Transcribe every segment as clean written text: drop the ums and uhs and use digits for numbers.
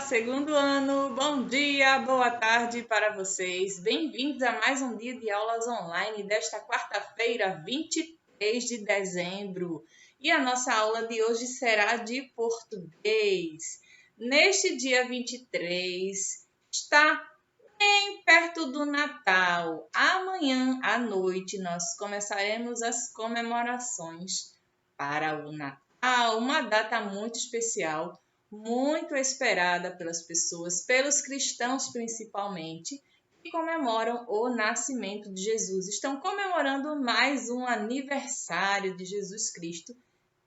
segundo ano, bom dia, boa tarde para vocês. Bem-vindos a mais um dia de aulas online desta quarta-feira, 23 de dezembro. E a nossa aula de hoje será de português. Neste dia 23, está bem perto do Natal. Amanhã à noite nós começaremos as comemorações para o Natal, uma data muito especial, muito esperada pelas pessoas, pelos cristãos principalmente, que comemoram o nascimento de Jesus. Estão comemorando mais um aniversário de Jesus Cristo,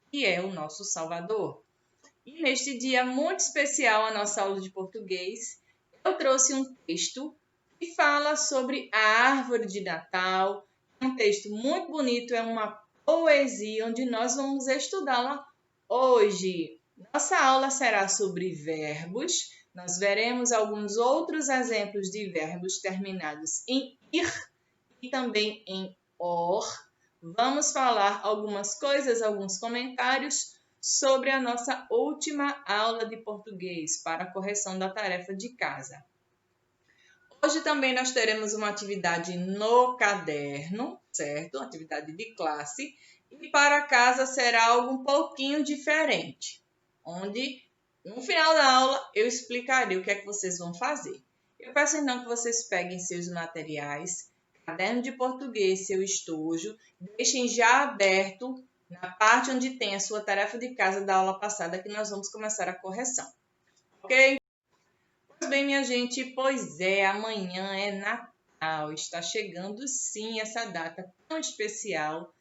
que é o nosso Salvador. E neste dia muito especial, a nossa aula de português, eu trouxe um texto que fala sobre a árvore de Natal. Um texto muito bonito, é uma poesia onde nós vamos estudá-la hoje. Nossa aula será sobre verbos. Nós veremos alguns outros exemplos de verbos terminados em ir e também em or. Vamos falar algumas coisas, alguns comentários sobre a nossa última aula de português para a correção da tarefa de casa. Hoje também nós teremos uma atividade no caderno, certo? Uma atividade de classe. E para casa será algo um pouquinho diferente, onde no final da aula eu explicarei o que é que vocês vão fazer. Eu peço então que vocês peguem seus materiais, caderno de português, seu estojo, deixem já aberto na parte onde tem a sua tarefa de casa da aula passada, que nós vamos começar a correção. Ok? Pois bem, minha gente, pois é, amanhã é Natal. Está chegando sim essa data tão especial,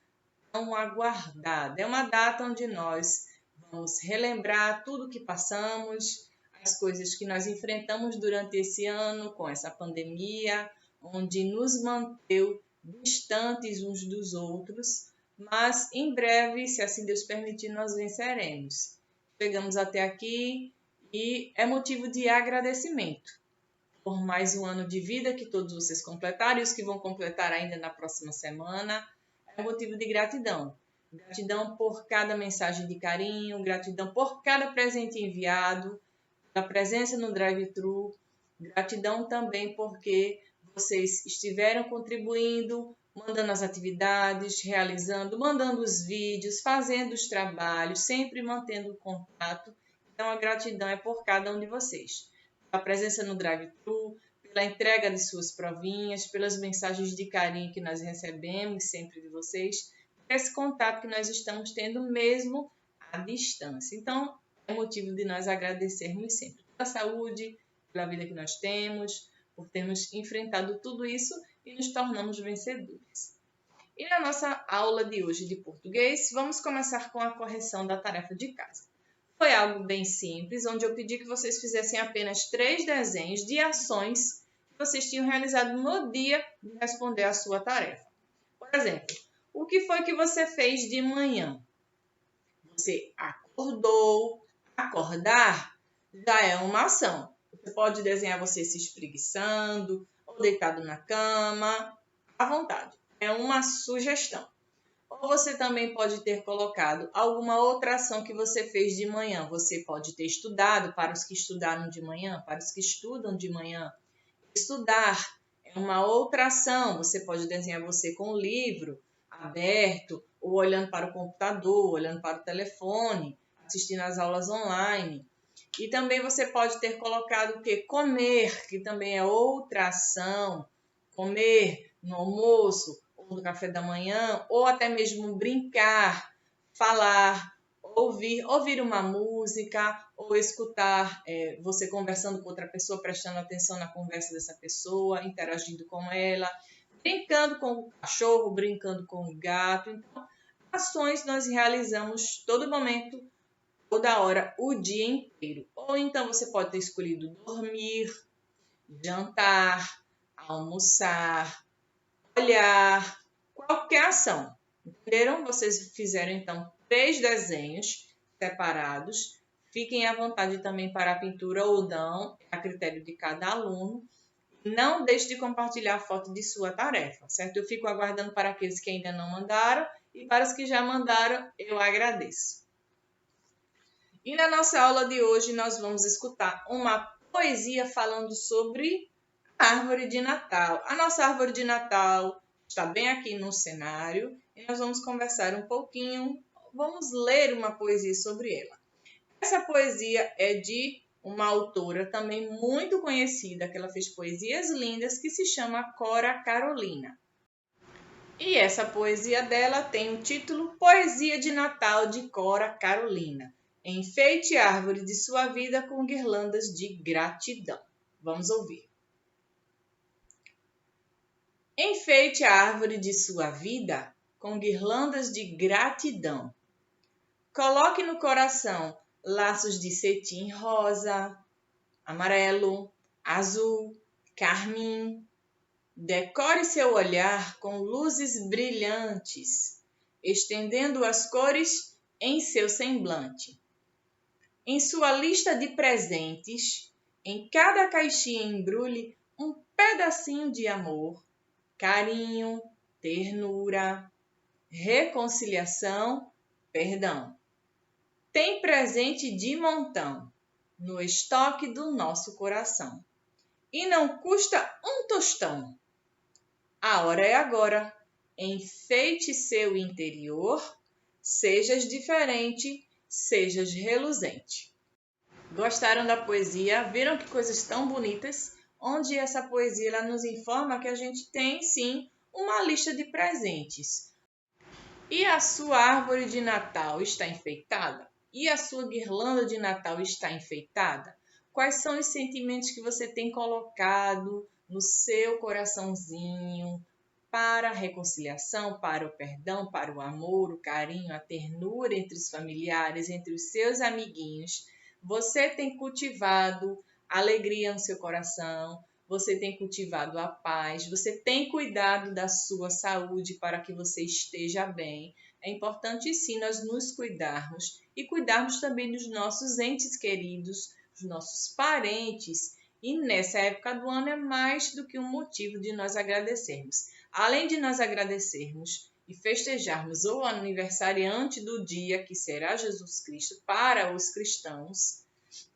tão aguardada. É uma data onde nós vamos relembrar tudo que passamos, as coisas que nós enfrentamos durante esse ano com essa pandemia, onde nos manteve distantes uns dos outros, mas em breve, se assim Deus permitir, nós venceremos. Chegamos até aqui e é motivo de agradecimento por mais um ano de vida que todos vocês completaram e os que vão completar ainda na próxima semana. É motivo de gratidão. Gratidão por cada mensagem de carinho, gratidão por cada presente enviado, pela presença no drive-thru, gratidão também porque vocês estiveram contribuindo, mandando as atividades, realizando, mandando os vídeos, fazendo os trabalhos, sempre mantendo o contato. Então, a gratidão é por cada um de vocês. Pela presença no drive-thru, pela entrega de suas provinhas, pelas mensagens de carinho que nós recebemos sempre de vocês, por esse contato que nós estamos tendo mesmo à distância. Então, é motivo de nós agradecermos sempre pela saúde, pela vida que nós temos, por termos enfrentado tudo isso e nos tornamos vencedores. E na nossa aula de hoje de português, vamos começar com a correção da tarefa de casa. Foi algo bem simples, onde eu pedi que vocês fizessem apenas 3 desenhos de ações que vocês tinham realizado no dia de responder a sua tarefa. Por exemplo, o que foi que você fez de manhã? Você acordou. Acordar já é uma ação. Você pode desenhar você se espreguiçando ou deitado na cama, à vontade. É uma sugestão. Ou você também pode ter colocado alguma outra ação que você fez de manhã. Você pode ter estudado, para os que estudaram de manhã, para os que estudam de manhã. Estudar é uma outra ação. Você pode desenhar você com o livro aberto, ou olhando para o computador, olhando para o telefone, assistindo às aulas online. E também você pode ter colocado o quê? Comer, que também é outra ação. Comer no almoço, ou no café da manhã, ou até mesmo brincar, falar, ouvir uma música, ou escutar você conversando com outra pessoa, prestando atenção na conversa dessa pessoa, interagindo com ela, brincando com o cachorro, brincando com o gato. Então, ações nós realizamos todo momento, toda hora, o dia inteiro. Ou então você pode ter escolhido dormir, jantar, almoçar, olhar, qualquer ação. Entenderam? Vocês fizeram, então, 3 desenhos separados. Fiquem à vontade também para a pintura ou não, a critério de cada aluno. Não deixe de compartilhar a foto de sua tarefa, certo? Eu fico aguardando para aqueles que ainda não mandaram e para os que já mandaram, eu agradeço. E na nossa aula de hoje nós vamos escutar uma poesia falando sobre a árvore de Natal. A nossa árvore de Natal está bem aqui no cenário e nós vamos conversar um pouquinho, vamos ler uma poesia sobre ela. Essa poesia é de uma autora também muito conhecida, que ela fez poesias lindas, que se chama Cora Carolina. E essa poesia dela tem o título Poesia de Natal de Cora Carolina. Enfeite a árvore de sua vida com guirlandas de gratidão. Vamos ouvir. Enfeite a árvore de sua vida com guirlandas de gratidão. Coloque no coração laços de cetim rosa, amarelo, azul, carmim. Decore seu olhar com luzes brilhantes, estendendo as cores em seu semblante. Em sua lista de presentes, em cada caixinha embrulhe um pedacinho de amor, carinho, ternura, reconciliação, perdão. Tem presente de montão no estoque do nosso coração. E não custa um tostão. A hora é agora. Enfeite seu interior, sejas diferente, sejas reluzente. Gostaram da poesia? Viram que coisas tão bonitas? Onde essa poesia ela nos informa que a gente tem, sim, uma lista de presentes. E a sua árvore de Natal está enfeitada? E a sua guirlanda de Natal está enfeitada? Quais são os sentimentos que você tem colocado no seu coraçãozinho para a reconciliação, para o perdão, para o amor, o carinho, a ternura entre os familiares, entre os seus amiguinhos? Você tem cultivado alegria no seu coração, você tem cultivado a paz, você tem cuidado da sua saúde para que você esteja bem. É importante sim nós nos cuidarmos e cuidarmos também dos nossos entes queridos, dos nossos parentes. E nessa época do ano é mais do que um motivo de nós agradecermos. Além de nós agradecermos e festejarmos o aniversariante do dia, que será Jesus Cristo, para os cristãos,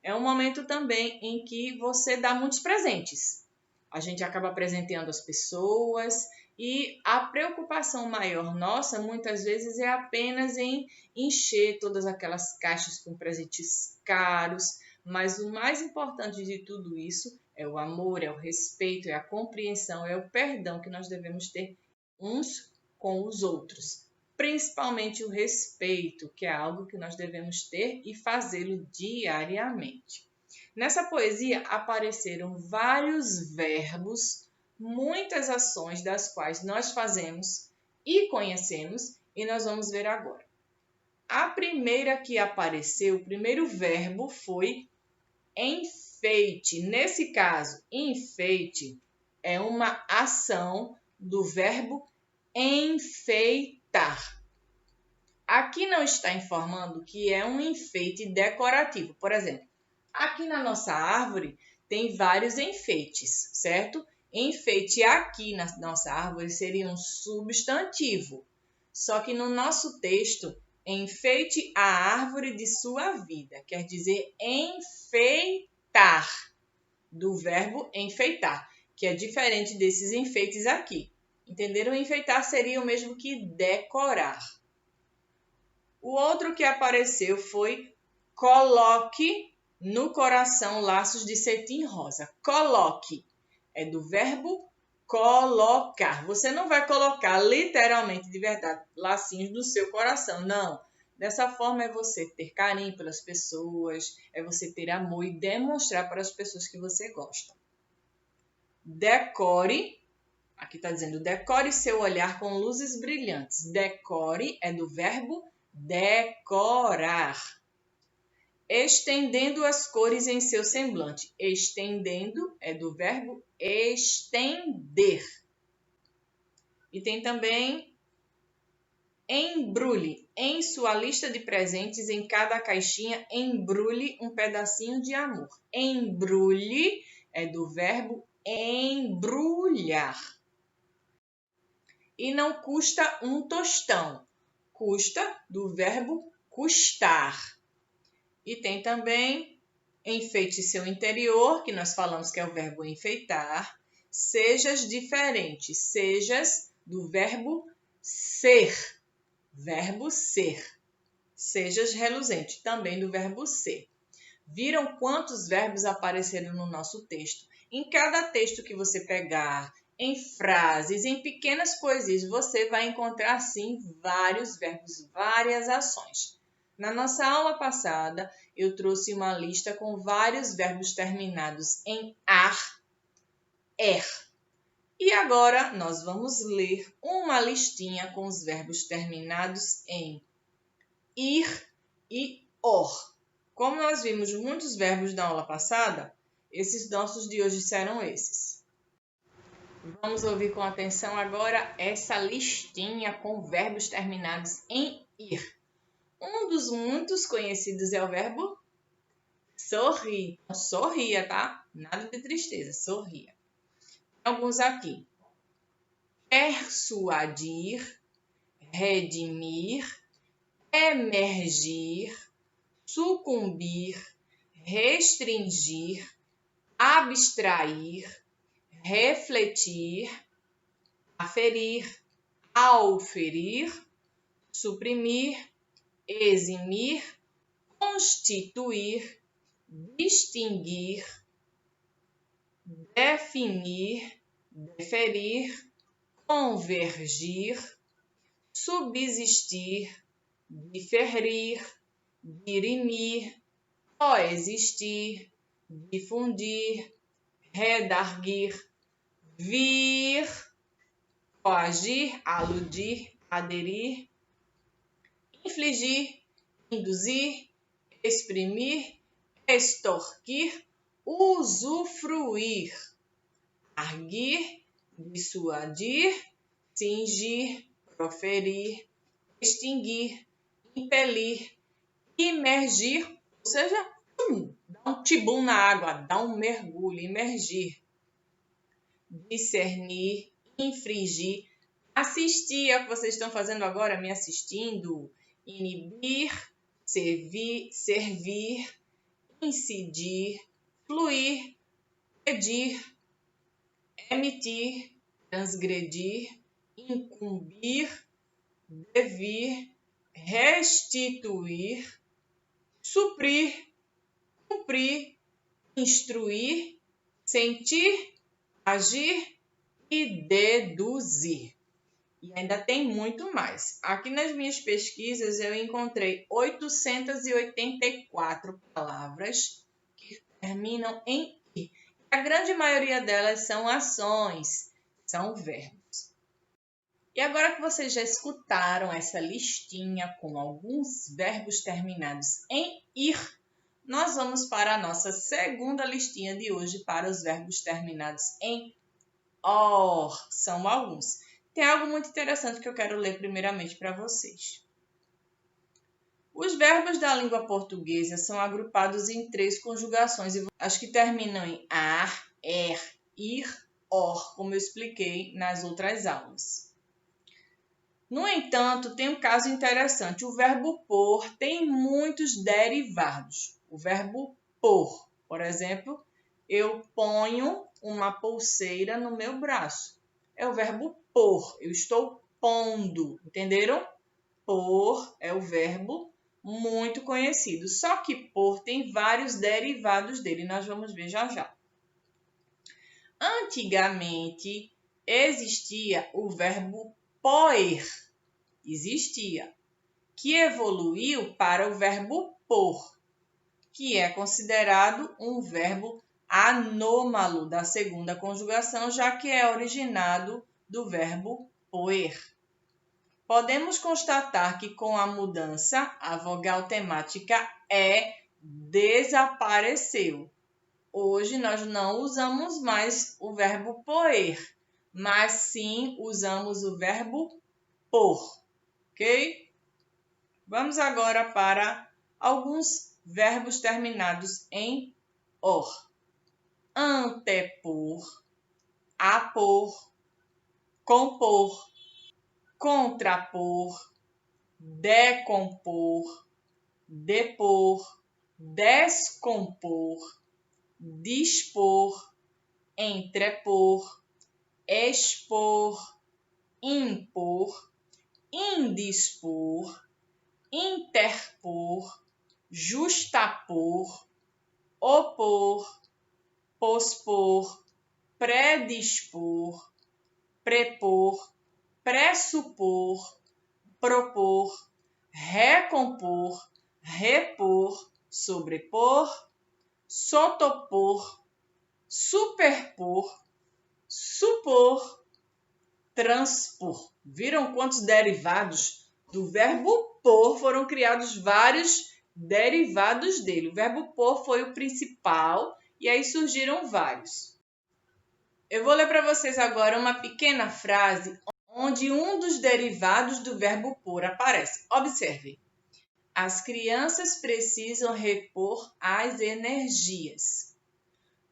é um momento também em que você dá muitos presentes. A gente acaba presenteando as pessoas e a preocupação maior nossa, muitas vezes, é apenas em encher todas aquelas caixas com presentes caros, mas o mais importante de tudo isso é o amor, é o respeito, é a compreensão, é o perdão que nós devemos ter uns com os outros. Principalmente o respeito, que é algo que nós devemos ter e fazê-lo diariamente. Nessa poesia apareceram vários verbos, muitas ações das quais nós fazemos e conhecemos, e nós vamos ver agora. A primeira que apareceu, o primeiro verbo foi enfeite. Nesse caso, enfeite é uma ação do verbo enfeitar. Aqui não está informando que é um enfeite decorativo. Por exemplo, aqui na nossa árvore tem vários enfeites, certo? Enfeite aqui na nossa árvore seria um substantivo. Só que no nosso texto, enfeite a árvore de sua vida, quer dizer enfeitar, do verbo enfeitar, que é diferente desses enfeites aqui. Entenderam? Enfeitar seria o mesmo que decorar. O outro que apareceu foi coloque no coração laços de cetim rosa. Coloque é do verbo colocar. Você não vai colocar literalmente, de verdade, lacinhos no seu coração, não. Dessa forma é você ter carinho pelas pessoas, é você ter amor e demonstrar para as pessoas que você gosta. Decore, aqui está dizendo, decore seu olhar com luzes brilhantes. Decore é do verbo decorar. Estendendo as cores em seu semblante. Estendendo é do verbo estender. E tem também embrulhe. Em sua lista de presentes, em cada caixinha, embrulhe um pedacinho de amor. Embrulhe é do verbo embrulhar. E não custa um tostão. Custa do verbo custar. E tem também enfeite seu interior, que nós falamos que é o verbo enfeitar. Sejas diferente, sejas do verbo ser. Verbo ser. Sejas reluzente, também do verbo ser. Viram quantos verbos apareceram no nosso texto? Em cada texto que você pegar, em frases, em pequenas poesias, você vai encontrar, sim, vários verbos, várias ações. Na nossa aula passada, eu trouxe uma lista com vários verbos terminados em ar, er. E agora nós vamos ler uma listinha com os verbos terminados em ir e or. Como nós vimos muitos verbos na aula passada, esses nossos de hoje serão esses. Vamos ouvir com atenção agora essa listinha com verbos terminados em ir. Um dos muitos conhecidos é o verbo sorrir. Sorria, tá? Nada de tristeza, sorria. Alguns aqui. Persuadir, redimir, emergir, sucumbir, restringir, abstrair, refletir, aferir, auferir, suprimir, eximir, constituir, distinguir, definir, deferir, convergir, subsistir, diferir, dirimir, coexistir, difundir, redarguir, vir, coagir, aludir, aderir, infligir, induzir, exprimir, extorquir, usufruir, arguir, dissuadir, cingir, proferir, extinguir, impelir, imergir, ou seja, dá um tibum na água, dá um mergulho, imergir, discernir, infringir, assistir ao que vocês estão fazendo agora, me assistindo, inibir, servir, incidir, fluir, pedir, emitir, transgredir, incumbir, devir, restituir, suprir, cumprir, instruir, sentir, agir e deduzir. E ainda tem muito mais. Aqui nas minhas pesquisas eu encontrei 884 palavras que terminam em i. A grande maioria delas são ações, são verbos. E agora que vocês já escutaram essa listinha com alguns verbos terminados em ir, nós vamos para a nossa segunda listinha de hoje para os verbos terminados em or. São alguns. Tem algo muito interessante que eu quero ler primeiramente para vocês. Os verbos da língua portuguesa são agrupados em 3 conjugações, as que terminam em ar, er, ir, or, como eu expliquei nas outras aulas. No entanto, tem um caso interessante. O verbo pôr tem muitos derivados. O verbo pôr, por exemplo, eu ponho uma pulseira no meu braço. É o verbo pôr. Eu estou pondo. Entenderam? Pôr é o verbo muito conhecido. Só que pôr tem vários derivados dele. Nós vamos ver já já. Antigamente, existia o verbo poer. Existia. Que evoluiu para o verbo pôr, que é considerado um verbo anômalo da segunda conjugação, já que é originado do verbo poer. Podemos constatar que com a mudança, a vogal temática E desapareceu. Hoje nós não usamos mais o verbo poer, mas sim usamos o verbo pôr, ok? Vamos agora para alguns verbos terminados em or. Antepor, apor, compor, contrapor, decompor, depor, descompor, dispor, entrepor, expor, impor, indispor, interpor, justapor, opor, pospor, predispor, prepor, pressupor, propor, recompor, repor, sobrepor, sotopor, superpor, supor, transpor. Viram quantos derivados do verbo por foram criados? Vários derivados dele. O verbo por foi o principal e aí surgiram vários. Eu vou ler para vocês agora uma pequena frase onde um dos derivados do verbo por aparece. Observe. As crianças precisam repor as energias.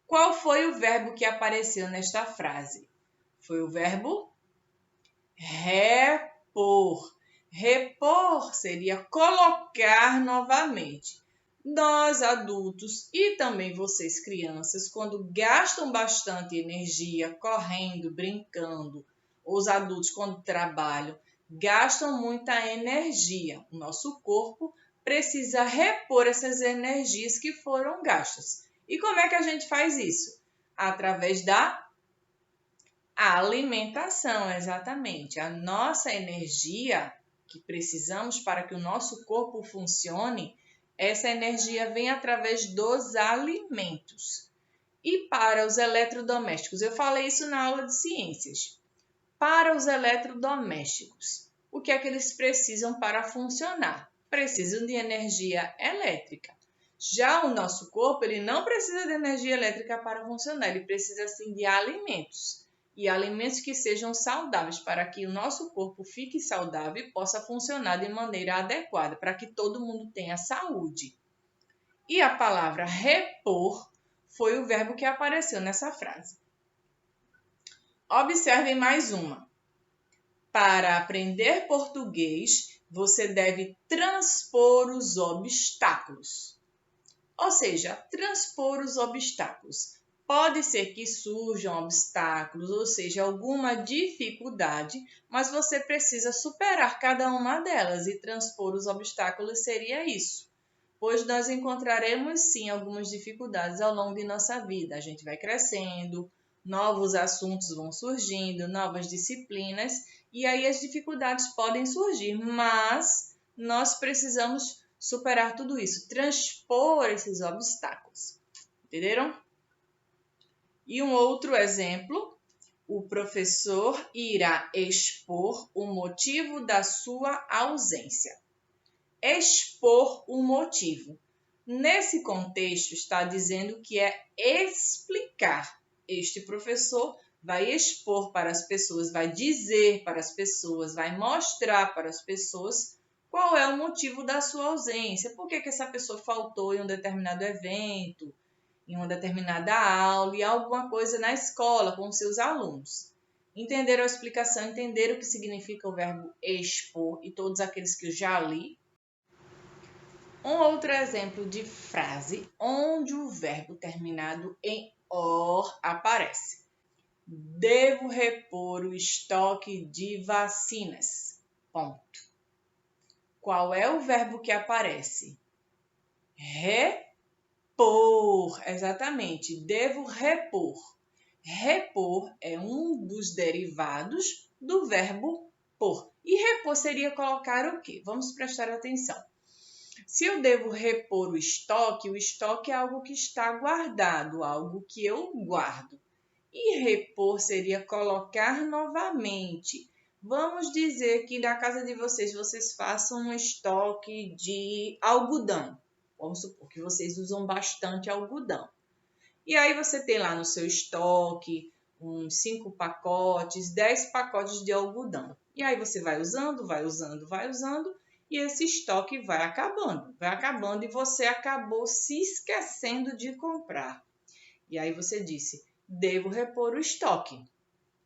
Qual foi o verbo que apareceu nesta frase? Foi o verbo repor. Repor seria colocar novamente. Nós, adultos, e também vocês, crianças, quando gastam bastante energia correndo, brincando, os adultos, quando trabalham, gastam muita energia. O nosso corpo precisa repor essas energias que foram gastas. E como é que a gente faz isso? Através da alimentação, exatamente. A nossa energia que precisamos para que o nosso corpo funcione, essa energia vem através dos alimentos. E para os eletrodomésticos, eu falei isso na aula de ciências. Para os eletrodomésticos, o que é que eles precisam para funcionar? Precisam de energia elétrica. Já o nosso corpo, ele não precisa de energia elétrica para funcionar, ele precisa sim de alimentos. E alimentos que sejam saudáveis, para que o nosso corpo fique saudável e possa funcionar de maneira adequada, para que todo mundo tenha saúde. E a palavra repor foi o verbo que apareceu nessa frase. Observem mais uma. Para aprender português, você deve transpor os obstáculos. Ou seja, transpor os obstáculos. Pode ser que surjam obstáculos, ou seja, alguma dificuldade, mas você precisa superar cada uma delas e transpor os obstáculos seria isso. Pois nós encontraremos sim algumas dificuldades ao longo de nossa vida. A gente vai crescendo, novos assuntos vão surgindo, novas disciplinas, e aí as dificuldades podem surgir, mas nós precisamos superar tudo isso, transpor esses obstáculos. Entenderam? E um outro exemplo, o professor irá expor o motivo da sua ausência. Expor o motivo. Nesse contexto, está dizendo que é explicar. Este professor vai expor para as pessoas, vai dizer para as pessoas, vai mostrar para as pessoas qual é o motivo da sua ausência. Por que essa pessoa faltou em um determinado evento, em uma determinada aula e alguma coisa na escola com seus alunos. Entenderam a explicação? Entenderam o que significa o verbo expor e todos aqueles que eu já li? Um outro exemplo de frase onde o verbo terminado em or aparece. Devo repor o estoque de vacinas. Ponto. Qual é o verbo que aparece? Repor, exatamente. Devo repor. Repor é um dos derivados do verbo por. E repor seria colocar o quê? Vamos prestar atenção. Se eu devo repor o estoque é algo que está guardado, algo que eu guardo. E repor seria colocar novamente. Vamos dizer que na casa de vocês façam um estoque de algodão. Vamos supor que vocês usam bastante algodão. E aí você tem lá no seu estoque uns 5 pacotes, 10 pacotes de algodão. E aí você vai usando, e esse estoque vai acabando e você acabou se esquecendo de comprar. E aí você disse, devo repor o estoque.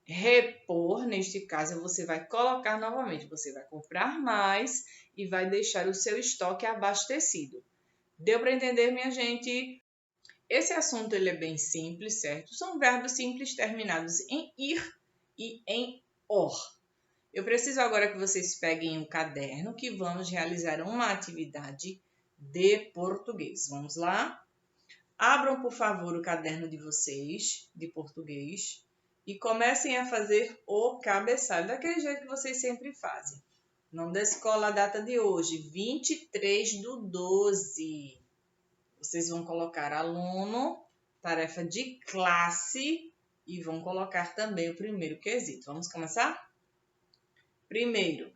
Repor, neste caso, você vai colocar novamente, você vai comprar mais e vai deixar o seu estoque abastecido. Deu para entender, minha gente? Esse assunto ele é bem simples, certo? São verbos simples terminados em ir e em or. Eu preciso agora que vocês peguem um caderno que vamos realizar uma atividade de português. Vamos lá? Abram, por favor, o caderno de vocês, de português, e comecem a fazer o cabeçalho, daquele jeito que vocês sempre fazem. Nome da escola, a data de hoje, 23/12. Vocês vão colocar aluno, tarefa de classe e vão colocar também o primeiro quesito. Vamos começar? Primeiro,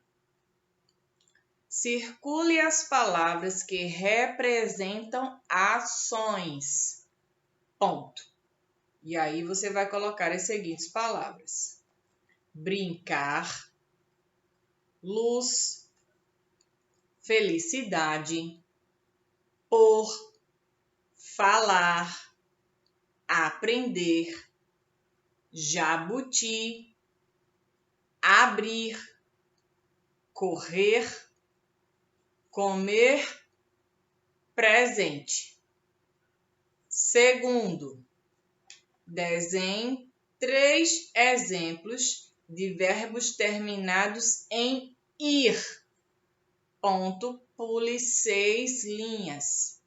circule as palavras que representam ações. Ponto. E aí você vai colocar as seguintes palavras: brincar, luz, felicidade, por, falar, aprender, jabuti, abrir, correr, comer, presente. Segundo, desenhe 3 exemplos de verbos terminados em ir. Ponto, pule 6 linhas.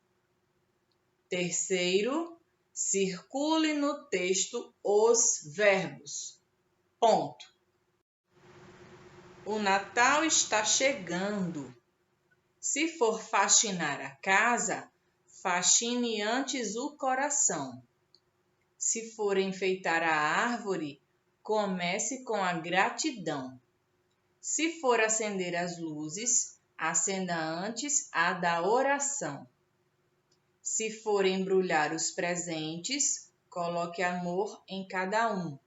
Terceiro, circule no texto os verbos. Ponto. O Natal está chegando. Se for faxinar a casa, faxine antes o coração. Se for enfeitar a árvore, comece com a gratidão. Se for acender as luzes, acenda antes a da oração. Se for embrulhar os presentes, coloque amor em cada um.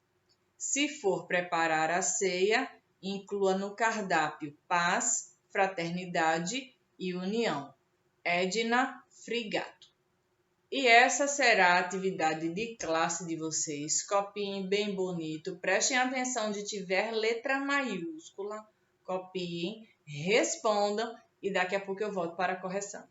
Se for preparar a ceia, inclua no cardápio paz, fraternidade e união. Edna Frigato. E essa será a atividade de classe de vocês. Copiem bem bonito, prestem atenção onde tiver letra maiúscula, copiem, respondam e daqui a pouco eu volto para a correção.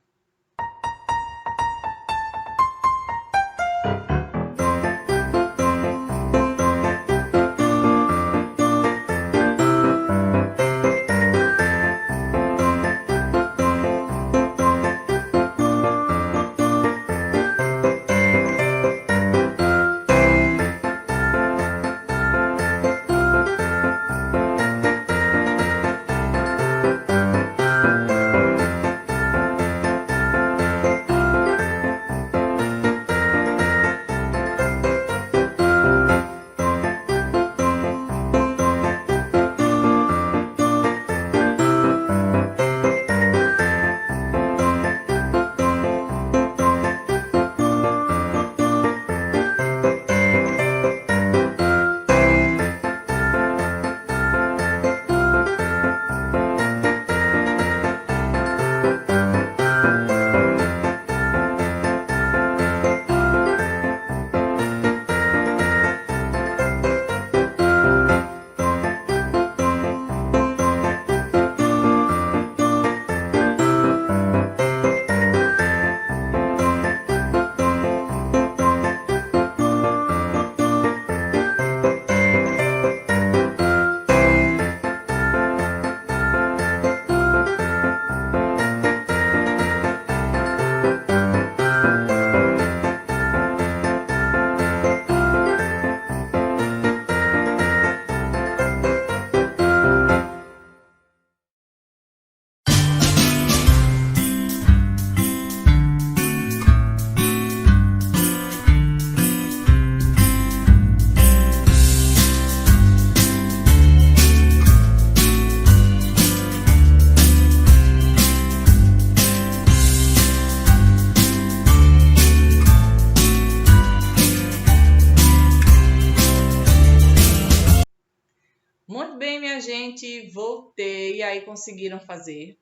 Muito bem, minha gente, voltei e aí conseguiram fazer.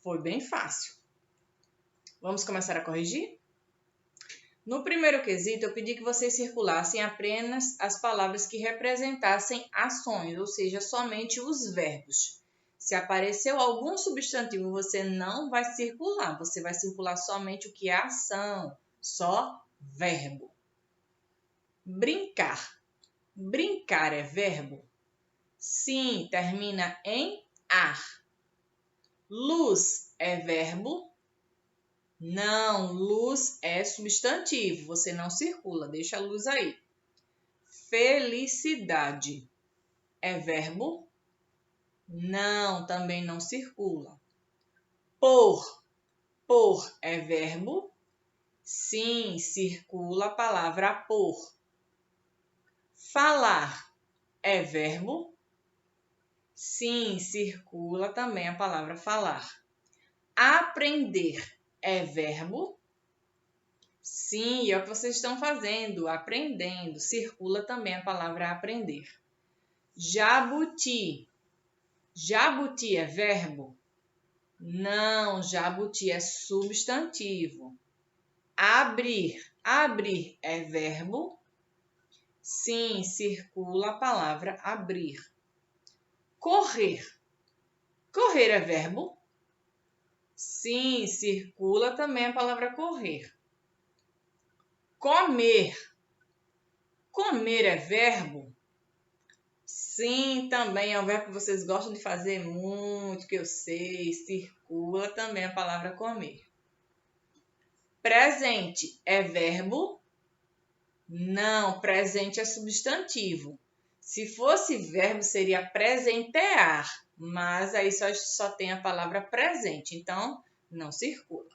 Foi bem fácil. Vamos começar a corrigir? No primeiro quesito, eu pedi que vocês circulassem apenas as palavras que representassem ações, ou seja, somente os verbos. Se apareceu algum substantivo, você não vai circular. Você vai circular somente o que é ação, só verbo. Brincar. Brincar é verbo? Sim, termina em ar. Luz é verbo? Não, luz é substantivo. Você não circula, deixa a luz aí. Felicidade é verbo? Não, também não circula. Por é verbo? Sim, circula a palavra por. Falar é verbo? Sim, circula também a palavra falar. Aprender é verbo? Sim, é o que vocês estão fazendo, aprendendo. Circula também a palavra aprender. Jabuti. Jabuti é verbo? Não, jabuti é substantivo. Abrir. Abrir é verbo? Sim, circula a palavra abrir. Correr. Correr é verbo? Sim, circula também a palavra correr. Comer. Comer é verbo? Sim, também é um verbo que vocês gostam de fazer muito, que eu sei. Circula também a palavra comer. Presente é verbo? Não, presente é substantivo. Se fosse verbo, seria presentear, mas aí só tem a palavra presente, então não circula.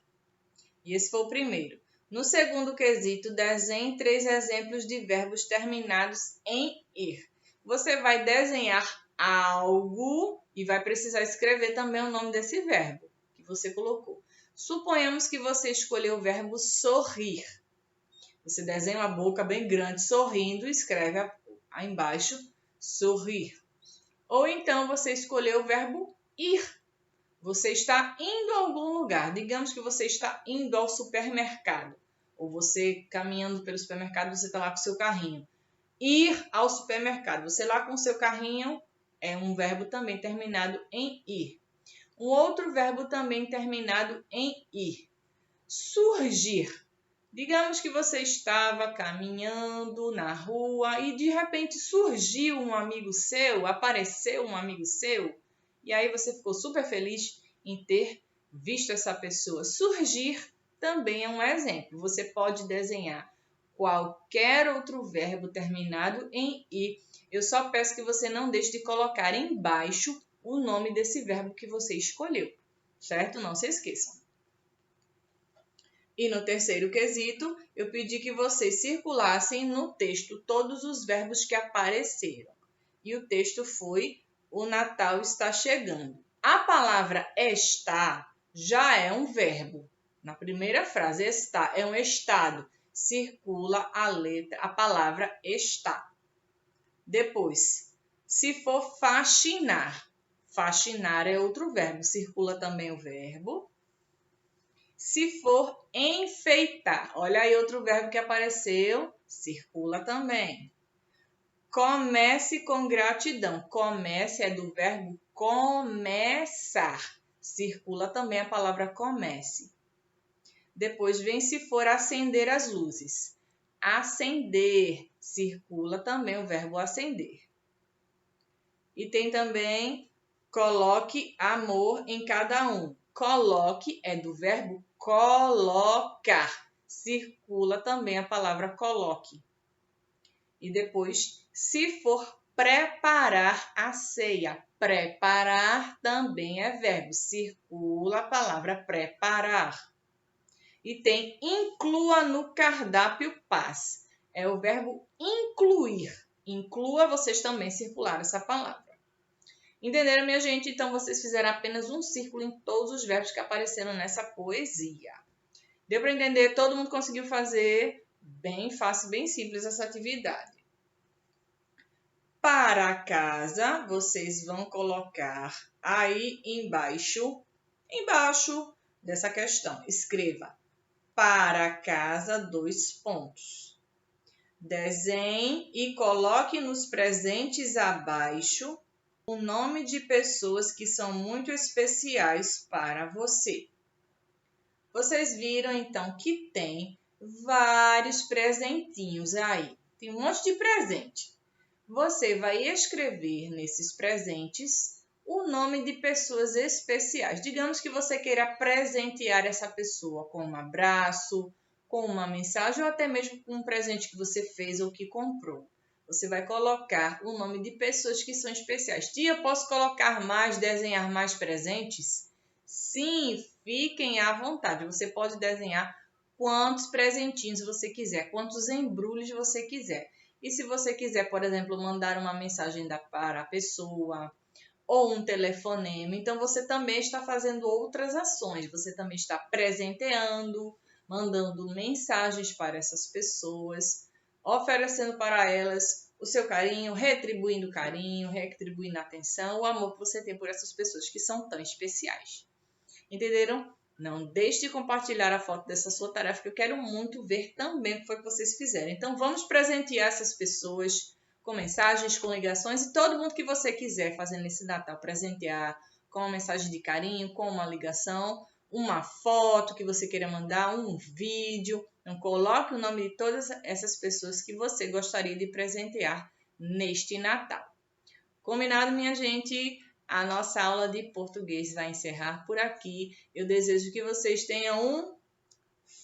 E esse foi o primeiro. No segundo quesito, desenhe 3 exemplos de verbos terminados em ir. Você vai desenhar algo e vai precisar escrever também o nome desse verbo que você colocou. Suponhamos que você escolheu o verbo sorrir. Você desenha uma boca bem grande sorrindo e escreve aí embaixo sorrir. Ou então você escolheu o verbo ir. Você está indo a algum lugar. Digamos que você está indo ao supermercado. Ou você caminhando pelo supermercado, você está lá com o seu carrinho. Ir ao supermercado. Você lá com o seu carrinho é um verbo também terminado em ir. Um outro verbo também terminado em ir. Surgir. Digamos que você estava caminhando na rua e de repente surgiu um amigo seu, apareceu um amigo seu, e aí você ficou super feliz em ter visto essa pessoa. Surgir também é um exemplo. Você pode desenhar qualquer outro verbo terminado em i. Eu só peço que você não deixe de colocar embaixo o nome desse verbo que você escolheu, certo? Não se esqueçam. E no terceiro quesito, eu pedi que vocês circulassem no texto todos os verbos que apareceram. E o texto foi: o Natal está chegando. A palavra está já é um verbo. Na primeira frase, está é um estado. Circula a palavra está. Depois, se for faxinar. Faxinar é outro verbo. Circula também o verbo. Se for enfeitar, olha aí outro verbo que apareceu, circula também. Comece com gratidão. Comece é do verbo começar. Circula também a palavra comece. Depois vem se for acender as luzes. Acender. Circula também o verbo acender. E tem também coloque amor em cada um. Coloque é do verbo colocar. Circula também a palavra coloque. E depois, se for preparar a ceia. Preparar também é verbo. Circula a palavra preparar. E tem inclua no cardápio paz. É o verbo incluir. Inclua, vocês também circularam essa palavra. Entenderam, minha gente? Então, vocês fizeram apenas um círculo em todos os verbos que apareceram nessa poesia. Deu para entender? Todo mundo conseguiu fazer bem fácil, bem simples essa atividade. Para casa, vocês vão colocar aí embaixo dessa questão. Escreva para casa, 2 pontos. Desenhe e coloque nos presentes abaixo o nome de pessoas que são muito especiais para você. Vocês viram então que tem vários presentinhos aí. Tem um monte de presente. Você vai escrever nesses presentes o nome de pessoas especiais. Digamos que você queira presentear essa pessoa com um abraço, com uma mensagem ou até mesmo com um presente que você fez ou que comprou. Você vai colocar o nome de pessoas que são especiais. Tia, posso colocar mais, desenhar mais presentes? Sim, fiquem à vontade. Você pode desenhar quantos presentinhos você quiser, quantos embrulhos você quiser. E se você quiser, por exemplo, mandar uma mensagem para a pessoa ou um telefonema, então você também está fazendo outras ações. Você também está presenteando, mandando mensagens para essas pessoas, oferecendo para elas o seu carinho, retribuindo a atenção, o amor que você tem por essas pessoas que são tão especiais. Entenderam? Não deixe de compartilhar a foto dessa sua tarefa, que eu quero muito ver também o que foi que vocês fizeram. Então, vamos presentear essas pessoas com mensagens, com ligações e todo mundo que você quiser fazer nesse Natal. Presentear com uma mensagem de carinho, com uma ligação, uma foto que você queira mandar, um vídeo. Então, coloque o nome de todas essas pessoas que você gostaria de presentear neste Natal. Combinado, minha gente? A nossa aula de português vai encerrar por aqui. Eu desejo que vocês tenham um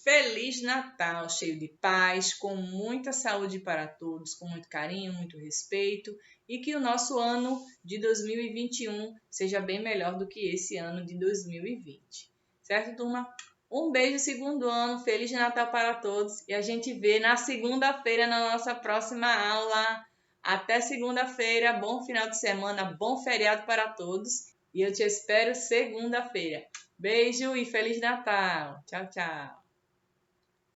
Feliz Natal, cheio de paz, com muita saúde para todos, com muito carinho, muito respeito e que o nosso ano de 2021 seja bem melhor do que esse ano de 2020. Certo, turma? Um beijo, segundo ano, Feliz Natal para todos e a gente vê na segunda-feira na nossa próxima aula. Até segunda-feira, bom final de semana, bom feriado para todos e eu te espero segunda-feira. Beijo e Feliz Natal! Tchau, tchau!